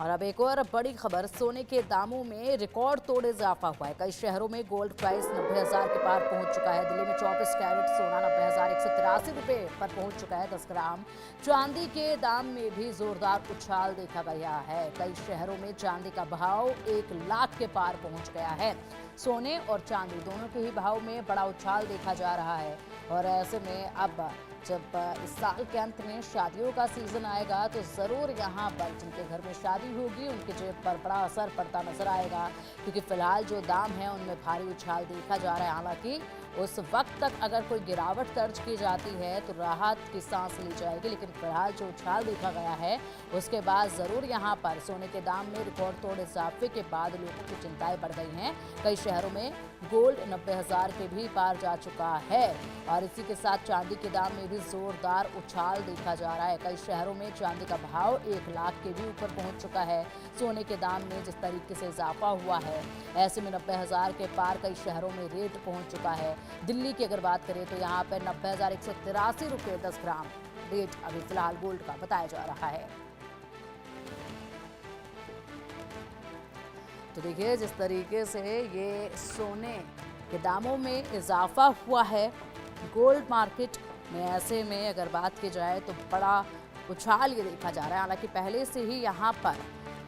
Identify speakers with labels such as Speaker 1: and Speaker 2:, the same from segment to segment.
Speaker 1: और अब एक और बड़ी खबर, सोने के दामों में रिकॉर्ड तोड़ इजाफा हुआ है। कई शहरों में गोल्ड प्राइस 90,000 के पार पहुंच चुका है। दिल्ली में 24 कैरेट सोना 90,183 रुपए पर पहुंच चुका है 10 ग्राम। चांदी के दाम में भी जोरदार उछाल देखा गया है। कई शहरों में चांदी का भाव 1 लाख के पार पहुंच गया है। सोने और चांदी दोनों के ही भाव में बड़ा उछाल देखा जा रहा है। और ऐसे में अब जब इस साल के अंत में शादियों का सीजन आएगा तो ज़रूर यहाँ पर जिनके घर में शादी होगी उनके जेब पर बड़ा असर पड़ता नजर आएगा, क्योंकि फिलहाल जो दाम है उनमें भारी उछाल देखा जा रहा है। हालांकि उस वक्त तक अगर कोई गिरावट दर्ज की जाती है तो राहत की सांस ली जाएगी, लेकिन फिलहाल जो उछाल देखा गया है उसके बाद ज़रूर यहाँ पर सोने के दाम में रिकॉर्ड तोड़ इजाफे के बाद लोगों की चिंताएं बढ़ गई हैं। कई शहरों में गोल्ड 90,000 के भी पार जा चुका है और इसी के साथ चांदी के दाम में भी जोरदार उछाल देखा जा रहा है। कई शहरों में चांदी का भाव 1 लाख के भी ऊपर पहुंच चुका है। सोने के दाम में जिस तरीके से इजाफा हुआ है, ऐसे में 90,000 के पार कई शहरों में रेट पहुंच चुका है। दिल्ली की अगर बात करें तो यहाँ पर 90,183 रुपये 10 ग्राम रेट अभी फिलहाल गोल्ड का बताया जा रहा है। तो देखिए जिस तरीके से ये सोने के दामों में इजाफा हुआ है गोल्ड मार्केट में, ऐसे में अगर बात की जाए तो बड़ा उछाल ये देखा जा रहा है। हालांकि पहले से ही यहाँ पर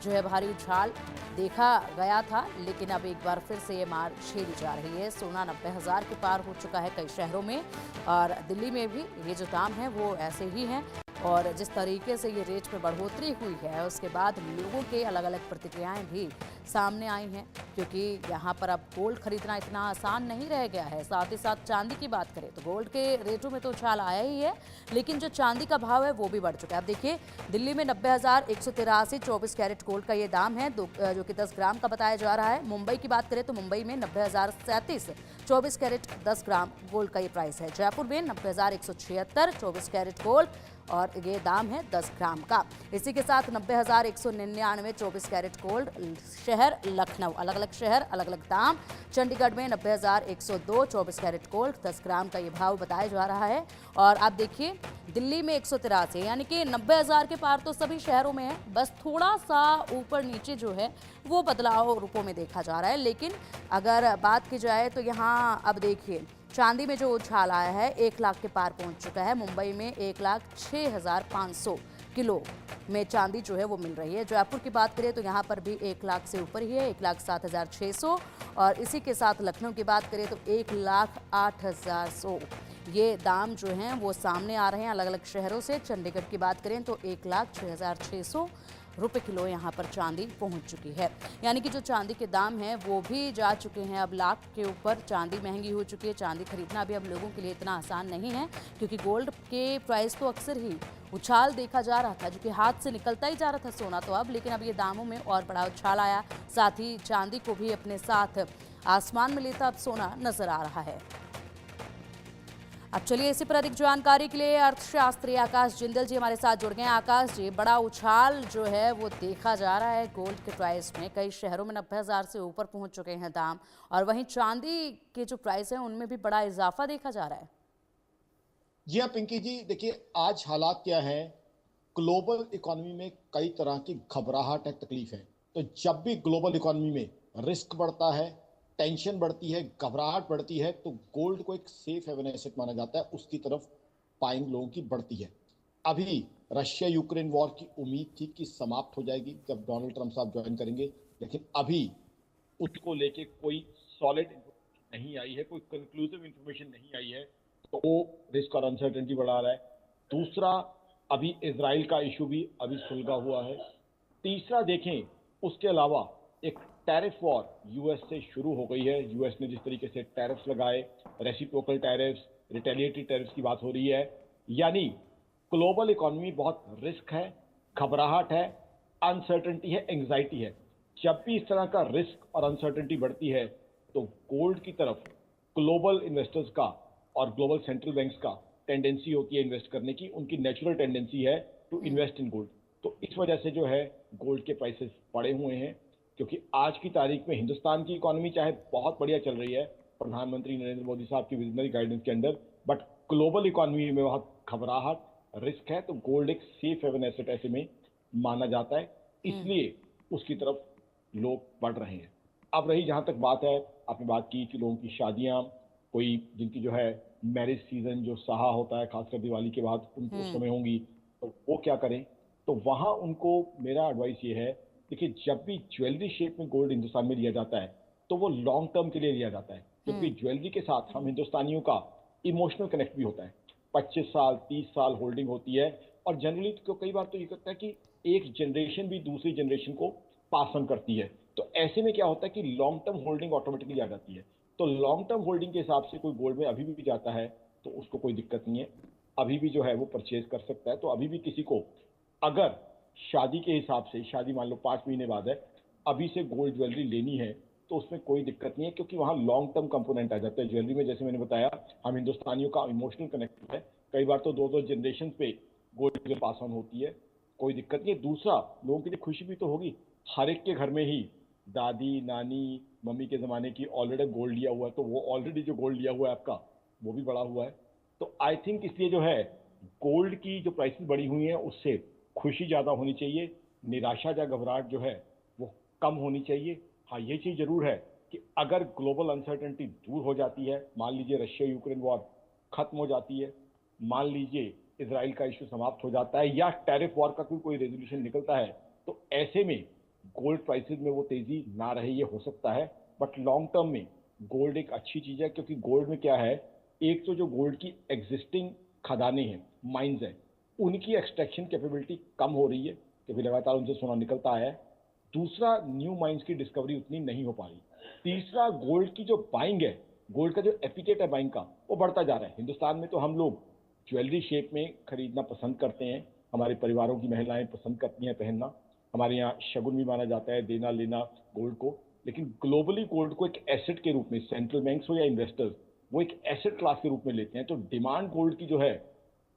Speaker 1: जो है भारी उछाल देखा गया था, लेकिन अब एक बार फिर से ये मार छेड़ी जा रही है। सोना 90,000 के पार हो चुका है कई शहरों में और दिल्ली में भी ये जो दाम है वो ऐसे ही हैं। और जिस तरीके से ये रेट में बढ़ोतरी हुई है उसके बाद लोगों के अलग अलग प्रतिक्रियाएं भी सामने आई हैं, क्योंकि यहाँ पर अब गोल्ड खरीदना इतना आसान नहीं रह गया है। साथ ही साथ चांदी की बात करें तो गोल्ड के रेटों में तो उछाल आया ही है, लेकिन जो चांदी का भाव है वो भी बढ़ चुका है। अब देखिए दिल्ली में 90,183 24 कैरेट गोल्ड का ये दाम है जो कि 10 ग्राम का बताया जा रहा है। मुंबई की बात करें तो मुंबई में 90,037 24 कैरेट 10 ग्राम गोल्ड का ये प्राइस है। जयपुर में 90,176 24 कैरेट गोल्ड और ये दाम है 10 ग्राम का। इसी के साथ 90,199 24 कैरेट गोल्ड शहर लखनऊ, अलग अलग शहर अलग अलग दाम। चंडीगढ़ में 90,102 24 कैरेट गोल्ड 10 ग्राम का ये भाव बताया जा रहा है। और आप देखिए दिल्ली में 183, यानी कि 90,000 के पार तो सभी शहरों में है, बस थोड़ा सा ऊपर नीचे जो है वो बदलाव रुपयों में देखा जा रहा है। लेकिन अगर बात की जाए तो यहाँ अब देखिए चांदी में जो उछाल आया है 1 लाख के पार पहुंच चुका है। मुंबई में 1,06,500 किलो में चांदी जो है वो मिल रही है। जयपुर की बात करें तो यहाँ पर भी 1 लाख से ऊपर ही है, 1,07,600। और इसी के साथ लखनऊ की बात करें तो 1,08,100 ये दाम जो हैं वो सामने आ रहे हैं अलग अलग शहरों से। चंडीगढ़ की बात करें तो 1,06,600 रुपये किलो यहाँ पर चांदी पहुँच चुकी है। यानी कि जो चांदी के दाम हैं वो भी जा चुके हैं अब लाख के ऊपर। चांदी महंगी हो चुकी है, चांदी खरीदना भी अब लोगों के लिए इतना आसान नहीं है, क्योंकि गोल्ड के प्राइस तो अक्सर ही उछाल देखा जा रहा था, जो कि हाथ से निकलता ही जा रहा था सोना तो अब, लेकिन अब ये दामों में और बड़ा उछाल आया। साथ ही चांदी को भी अपने साथ आसमान में लेता अब सोना नजर आ रहा है। अब चलिए इसी पर अधिक जानकारी के लिए अर्थशास्त्री आकाश जिंदल जी हमारे साथ जुड़ गए हैं। आकाश जी, बड़ा उछाल जो है वो देखा जा रहा है गोल्ड के प्राइस में, कई शहरों में 90,000 से ऊपर पहुंच चुके हैं दाम, और वहीं चांदी के जो प्राइस है उनमें भी बड़ा इजाफा देखा जा रहा है।
Speaker 2: जी हाँ पिंकी जी, देखिए आज हालात क्या है, ग्लोबल इकोनॉमी में कई तरह की घबराहट है, तकलीफ है। तो जब भी ग्लोबल इकोनॉमी में रिस्क बढ़ता है, टेंशन बढ़ती है, घबराहट बढ़ती है, तो गोल्ड को एक सेफ हेवन एसेट माना जाता है, उसकी तरफ बाइंग लोगों की बढ़ती है। अभी रशिया यूक्रेन वॉर की उम्मीद थी कि समाप्त हो जाएगी जब डोनाल्ड ट्रंप साहब ज्वाइन करेंगे, लेकिन अभी उसको लेके कोई सॉलिड नहीं आई है, कोई कंक्लूसिव इंफॉर्मेशन नहीं आई है, तो वो रिस्क और अनसर्टेनिटी बढ़ा रहा है। दूसरा, अभी इसराइल का इशू भी अभी सुलझा हुआ है। तीसरा देखें, उसके अलावा एक टैरिफ वॉर यूएस से शुरू हो गई है। यूएस ने जिस तरीके से टैरिफ्स लगाए, रेसिप्रोकल टैरिफ्स, रिटेलिएटरी टैरिफ्स की बात हो रही है, यानी ग्लोबल इकोनॉमी बहुत रिस्क है, घबराहट है, अनसर्टेनिटी है, एंग्जाइटी है। जब भी इस तरह का रिस्क और अनसर्टेनिटी बढ़ती है तो गोल्ड की तरफ ग्लोबल इन्वेस्टर्स का और ग्लोबल सेंट्रल बैंक्स का टेंडेंसी होती है इन्वेस्ट करने की, उनकी नेचुरल टेंडेंसी है टू इन्वेस्ट इन गोल्ड। तो इस वजह से जो है गोल्ड के प्राइसेस बढ़े हुए हैं, क्योंकि आज की तारीख में हिंदुस्तान की इकोनॉमी चाहे बहुत बढ़िया चल रही है प्रधानमंत्री नरेंद्र मोदी साहब की विजनरी गाइडेंस के अंदर, बट ग्लोबल इकोनॉमी में बहुत घबराहट, रिस्क है, तो गोल्ड एक सेफ हेवन एसेट ऐसे में माना जाता है। इसलिए उसकी तरफ लोग बढ़ रहे हैं। अब रही जहां तक बात है, आपने बात की कि लोगों की शादियां, कोई जिनकी जो है मैरिज सीजन जो सहा होता है खासकर दिवाली के बाद उस समय होंगी, तो वो क्या करें? तो वहां उनको मेरा एडवाइस ये है, देखिए जब भी ज्वेलरी शेप में गोल्ड हिंदुस्तान में लिया जाता है तो वो लॉन्ग टर्म के लिए लिया जाता है, क्योंकि ज्वेलरी के साथ हम हिंदुस्तानियों का इमोशनल कनेक्ट भी होता है। 25 साल 30 साल होल्डिंग होती है, और जनरली तो कई बार तो ये करता है कि एक जनरेशन भी दूसरी जनरेशन को पास ऑन करती है। तो ऐसे में क्या होता है कि लॉन्ग टर्म होल्डिंग ऑटोमेटिकली आ जाती है। तो लॉन्ग टर्म होल्डिंग के हिसाब से कोई गोल्ड में अभी भी जाता है तो उसको कोई दिक्कत नहीं है, अभी भी जो है वो परचेज कर सकता है। तो अभी भी किसी को अगर शादी के हिसाब से, शादी मान लो 5 महीने बाद है, अभी से गोल्ड ज्वेलरी लेनी है तो उसमें कोई दिक्कत नहीं है, क्योंकि वहाँ लॉन्ग टर्म कंपोनेंट आ जाता है ज्वेलरी में। जैसे मैंने बताया, हम हिंदुस्तानियों का इमोशनल कनेक्ट है, कई बार तो 2-2 जनरेशन पे गोल्ड पास ऑन होती है, कोई दिक्कत नहीं है। दूसरा, लोगों के लिए खुशी भी तो होगी, हर एक के घर में ही दादी नानी मम्मी के ज़माने की ऑलरेडी गोल्ड लिया हुआ है, तो वो ऑलरेडी जो गोल्ड लिया हुआ है आपका, वो भी बढ़ा हुआ है। तो आई थिंक इसलिए जो है गोल्ड की जो प्राइसेस बढ़ी हुई हैं उससे खुशी ज़्यादा होनी चाहिए, निराशा या घबराहट जो है वो कम होनी चाहिए। हाँ, ये चीज़ ज़रूर है कि अगर ग्लोबल अनसर्टेनिटी दूर हो जाती है, मान लीजिए रशिया यूक्रेन वॉर खत्म हो जाती है, मान लीजिए इसराइल का इशू समाप्त हो जाता है, या टैरिफ वॉर का कोई रेजोल्यूशन निकलता है, तो ऐसे में गोल्ड प्राइसेस में वो तेजी ना रहे, ये हो सकता है। बट लॉन्ग टर्म में गोल्ड एक अच्छी चीज है, क्योंकि गोल्ड में क्या है, एक तो जो गोल्ड की एग्जिस्टिंग खदानें हैं, माइंस हैं, उनकी एक्सट्रैक्शन कैपेबिलिटी कम हो रही है क्योंकि लगातार उनसे सोना निकलता है। दूसरा, न्यू माइंस की डिस्कवरी उतनी नहीं हो पा रही। तीसरा, गोल्ड की जो बाइंग है, गोल्ड का जो एपिटेट है बाइंग का, वो बढ़ता जा रहा है। हिंदुस्तान में तो हम लोग ज्वेलरी शेप में खरीदना पसंद करते हैं, हमारे परिवारों की महिलाएं पसंद करती हैं पहनना, हमारे यहाँ शगुन भी माना जाता है देना लेना गोल्ड को। लेकिन ग्लोबली गोल्ड को एक एसेट के रूप में सेंट्रल बैंक्स हो या इन्वेस्टर्स, वो एक एसेट क्लास के रूप में लेते हैं। तो डिमांड गोल्ड की जो है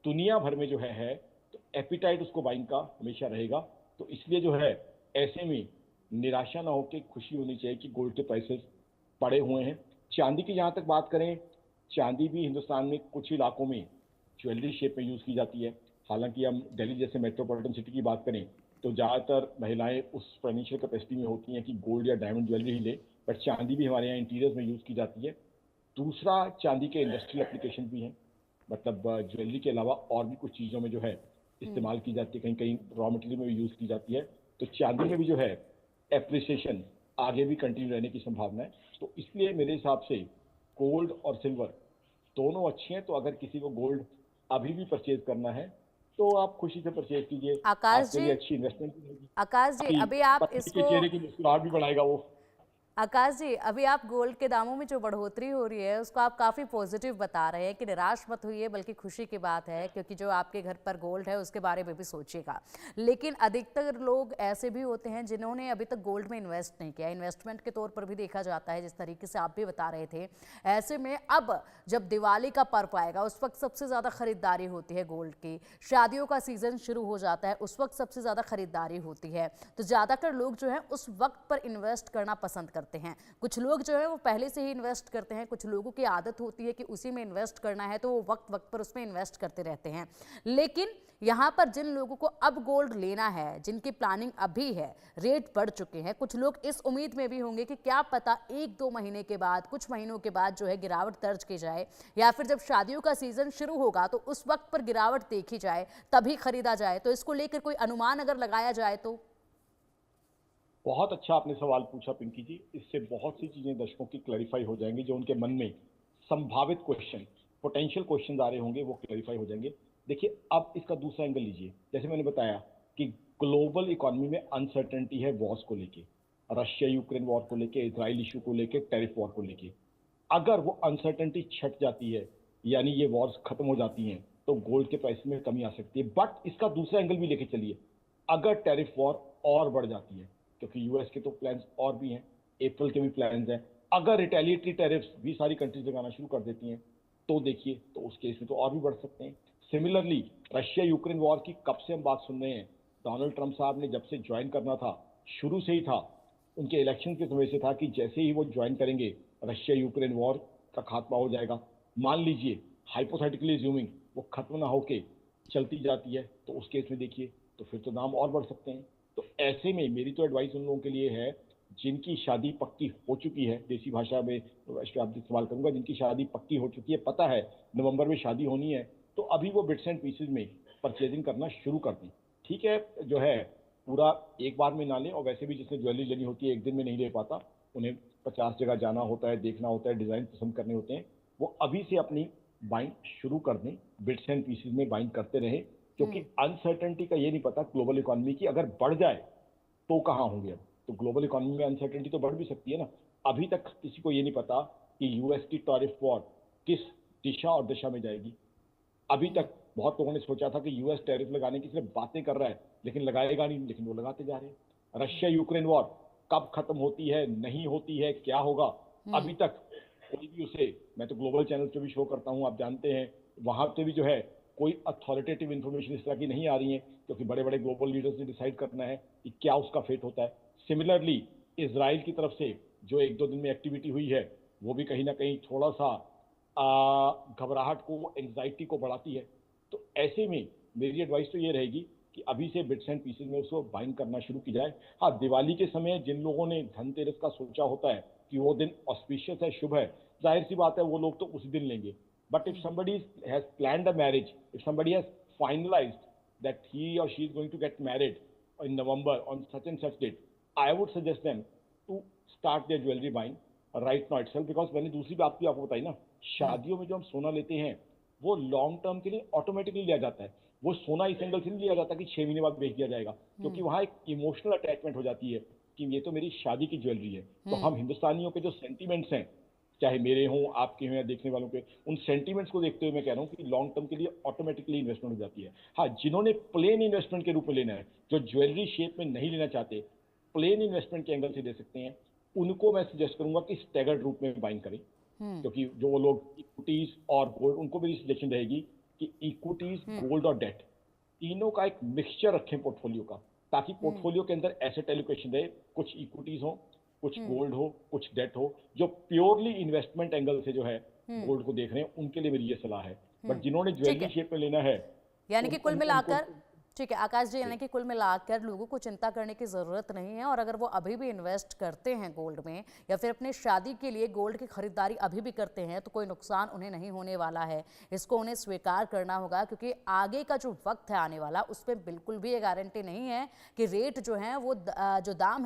Speaker 2: दुनिया भर में जो है, तो एपिटाइट उसको बाइंग का हमेशा रहेगा। तो इसलिए जो है ऐसे में निराशा ना होकर खुशी होनी चाहिए कि गोल्ड के प्राइसेस बढ़े हुए हैं। चांदी की जहाँ तक बात करें, चांदी भी हिंदुस्तान में कुछ इलाकों में ज्वेलरी शेप में यूज़ की जाती है। हालांकि हम दिल्ली जैसे मेट्रोपॉलिटन सिटी की बात करें तो ज़्यादातर महिलाएं उस फाइनेंशियल कैपेसिटी में होती हैं कि गोल्ड या डायमंड ज्वेलरी ही ले, बट चांदी भी हमारे यहाँ इंटीरियर्स में यूज़ की जाती है। दूसरा, चांदी के इंडस्ट्रियल एप्लीकेशन भी हैं, मतलब ज्वेलरी के अलावा और भी कुछ चीज़ों में जो है इस्तेमाल की जाती है, कहीं कहीं रॉ मटेरियल में भी यूज़ की जाती है। तो चांदी में भी जो है एप्रिसिएशन आगे भी कंटिन्यू रहने की संभावना है। तो इसलिए मेरे हिसाब से गोल्ड और सिल्वर दोनों अच्छे हैं। तो अगर किसी को गोल्ड अभी भी परचेज करना है तो आप खुशी से परचेज कीजिए,
Speaker 1: आकाश
Speaker 2: आपके
Speaker 1: जी,
Speaker 2: लिए अच्छी इन्वेस्टमेंट भी होगी,
Speaker 1: आकाश जी,
Speaker 2: आपकी
Speaker 1: अभी आप
Speaker 2: पत्नी के
Speaker 1: इसको
Speaker 2: चेहरे की मुस्कुराहट भी बढ़ाएगा वो।
Speaker 1: आकाश जी, अभी आप गोल्ड के दामों में जो बढ़ोतरी हो रही है उसको आप काफ़ी पॉजिटिव बता रहे हैं कि निराश मत होइए, बल्कि खुशी की बात है, क्योंकि जो आपके घर पर गोल्ड है उसके बारे में भी सोचिएगा। लेकिन अधिकतर लोग ऐसे भी होते हैं जिन्होंने अभी तक गोल्ड में इन्वेस्ट नहीं किया, इन्वेस्टमेंट के तौर पर भी देखा जाता है, जिस तरीके से आप भी बता रहे थे। ऐसे में अब जब दिवाली का पर्व आएगा उस वक्त सबसे ज़्यादा खरीदारी होती है गोल्ड की, शादियों का सीज़न शुरू हो जाता है उस वक्त सबसे ज़्यादा खरीदारी होती है, तो ज़्यादातर लोग जो है उस वक्त पर इन्वेस्ट करना पसंद करते हैं। कुछ लोग जो है वो पहले से ही इन्वेस्ट करते हैं, कुछ लोगों की आदत होती है कि उसी में इन्वेस्ट करना है तो वो वक्त वक्त पर उसमें इन्वेस्ट करते रहते हैं। लेकिन यहाँ पर जिन लोगों को अब गोल्ड लेना है, जिनकी प्लानिंग अभी है, रेट बढ़ चुके हैं, कुछ लोग इस उम्मीद में भी होंगे कि क्या पता 1-2 महीने के बाद, कुछ महीनों के बाद जो है गिरावट दर्ज की जाए, या फिर जब शादियों का सीजन शुरू होगा तो उस वक्त पर गिरावट देखी जाए, तभी खरीदा जाए। तो इसको लेकर कोई अनुमान अगर लगाया जाए तो?
Speaker 2: बहुत अच्छा आपने सवाल पूछा पिंकी जी, इससे बहुत सी चीजें दर्शकों की क्लैरिफाई हो जाएंगी, जो उनके मन में संभावित क्वेश्चन, पोटेंशियल क्वेश्चन आ रहे होंगे, वो क्लैरिफाई हो जाएंगे। देखिए, अब इसका दूसरा एंगल लीजिए। जैसे मैंने बताया कि ग्लोबल इकोनॉमी में अनसर्टेनिटी है वॉर्स को लेके, रशिया यूक्रेन वॉर को लेके, इसराइल इशू को लेके, टैरिफ वॉर को लेके। अगर वो अनसर्टेनिटी छट जाती है, यानी ये वॉर्स खत्म हो जाती हैं, तो गोल्ड के प्राइस में कमी आ सकती है। बट इसका दूसरा एंगल भी लेके चलिए, अगर टैरिफ वॉर और बढ़ जाती है, क्योंकि यूएस के तो प्लान्स और भी हैं, अप्रैल के भी प्लान्स हैं, अगर रिटेलिएटरी टैरिफ्स भी सारी कंट्रीज लगाना शुरू कर देती हैं, तो देखिए, तो उस केस में तो और भी बढ़ सकते हैं। सिमिलरली, रशिया यूक्रेन वॉर की कब से हम बात सुन रहे हैं, डोनाल्ड ट्रंप साहब ने जब से ज्वाइन करना था, शुरू से ही था, उनके इलेक्शन के समय से था कि जैसे ही वो ज्वाइन करेंगे रशिया यूक्रेन वॉर का खात्मा हो जाएगा। मान लीजिए, हाइपोथेटिकली ज्यूमिंग, वो खत्म ना होके चलती जाती है, तो उस केस में देखिए, तो फिर तो दाम और बढ़ सकते हैं। तो ऐसे में मेरी तो एडवाइस उन लोगों के लिए है जिनकी शादी पक्की हो चुकी है, देसी भाषा में शब्द इस्तेमाल करूंगा, जिनकी शादी पक्की हो चुकी है, पता है नवंबर में शादी होनी है, तो अभी वो बिट्स एंड पीसेज में परचेजिंग करना शुरू कर दें। ठीक है, जो है पूरा एक बार में ना लें, और वैसे भी जिसने ज्वेलरी लेनी होती है एक दिन में नहीं ले पाता, उन्हें 50 जगह जाना होता है, देखना होता है, डिजाइन पसंद करने होते हैं, वो अभी से अपनी बाइंग शुरू कर दें, बिट्स एंड पीसेज में बाइंग करते रहें, क्योंकि अनसर्टेनिटी का ये नहीं पता ग्लोबल इकोनॉमी की, अगर बढ़ जाए तो कहाँ होंगे। अब तो ग्लोबल इकोनॉमी में अनसर्टेनिटी तो बढ़ भी सकती है ना। अभी तक किसी को ये नहीं पता कि यूएस की टैरिफ वॉर किस दिशा और दिशा में जाएगी। अभी तक बहुत लोगों ने सोचा था कि यूएस टैरिफ लगाने की सिर्फ बातें कर रहा है, लेकिन लगाएगा नहीं, लेकिन वो लगाते जा रहे हैं। रशिया यूक्रेन वॉर कब खत्म होती है, नहीं होती है, क्या होगा, अभी तक कोई भी उसे, मैं तो ग्लोबल चैनल पे भी शो करता हूं, आप जानते हैं, वहां पे भी जो है कोई अथॉरिटेटिव इन्फॉर्मेशन इस तरह की नहीं आ रही है, क्योंकि बड़े बड़े ग्लोबल लीडर्स ने डिसाइड करना है कि क्या उसका फेट होता है। सिमिलरली इसराइल की तरफ से जो एक दो दिन में एक्टिविटी हुई है, वो भी कहीं ना कहीं थोड़ा सा घबराहट को, एंग्जाइटी को बढ़ाती है। तो ऐसे में मेरी एडवाइस तो ये रहेगी कि अभी से बिट्स एंड पीसेज में उसको बाइंग करना शुरू की जाए। हाँ, दिवाली के समय जिन लोगों ने धनतेरस का सोचा होता है कि वो दिन ऑस्पिशियस है, शुभ है, जाहिर सी बात है वो लोग तो उस दिन लेंगे। But if somebody has planned a marriage, if somebody has finalized that he or she is going to get married in November on such and such date, I would suggest them to start their jewelry buying right now itself, because मैंने दूसरी बात भी आपको बताई ना, शादियों में जो हम सोना लेते हैं वो लॉन्ग टर्म के लिए ऑटोमेटिकली लिया जाता है। वो सोना इस एंगल से नहीं लिया जाता कि 6 महीने बाद बेच दिया जाएगा, क्योंकि वहां एक इमोशनल अटैचमेंट हो जाती है कि ये तो मेरी शादी की ज्वेलरी है। तो हम हिंदुस्तानियों के जो सेंटीमेंट्स हैं, चाहे मेरे हों, आपके हों या देखने वालों के, उन सेंटीमेंट्स को देखते हुए मैं कह रहा हूँ कि लॉन्ग टर्म के लिए ऑटोमेटिकली इन्वेस्टमेंट हो जाती है। हाँ, जिन्होंने प्लेन इन्वेस्टमेंट के रूप में लेना है, जो ज्वेलरी शेप में नहीं लेना चाहते, प्लेन इन्वेस्टमेंट के एंगल से ले सकते हैं, उनको मैं सजेस्ट करूंगा कि स्टैगर्ड रूप में बाइंग करें। क्योंकि जो लोग इक्विटीज और गोल्ड, उनको मेरी सजेशन रहेगी कि इक्विटीज, गोल्ड और डेट, तीनों का एक मिक्सचर रखें पोर्टफोलियो का, ताकि पोर्टफोलियो के अंदर एसेट एलोकेशन रहे, कुछ इक्विटीज हो, कुछ गोल्ड हो, कुछ डेट हो। जो प्योरली इन्वेस्टमेंट एंगल से जो है गोल्ड को देख रहे हैं, उनके लिए मेरी ये सलाह है। बट जिन्होंने
Speaker 1: ठीक
Speaker 2: ज्वेलरी
Speaker 1: है,
Speaker 2: शेप में लेना है,
Speaker 1: यानी कि कुल
Speaker 2: उनको
Speaker 1: मिलाकर, ठीक है आकाश जी, यानी कि कुल मिलाकर लोगों को चिंता करने की ज़रूरत नहीं है, और अगर वो अभी भी इन्वेस्ट करते हैं गोल्ड में, या फिर अपनी शादी के लिए गोल्ड की खरीदारी अभी भी करते हैं, तो कोई नुकसान उन्हें नहीं होने वाला है। इसको उन्हें स्वीकार करना होगा, क्योंकि आगे का जो वक्त है आने वाला, उस पर बिल्कुल भी ये गारंटी नहीं है कि रेट जो है वो जो दाम है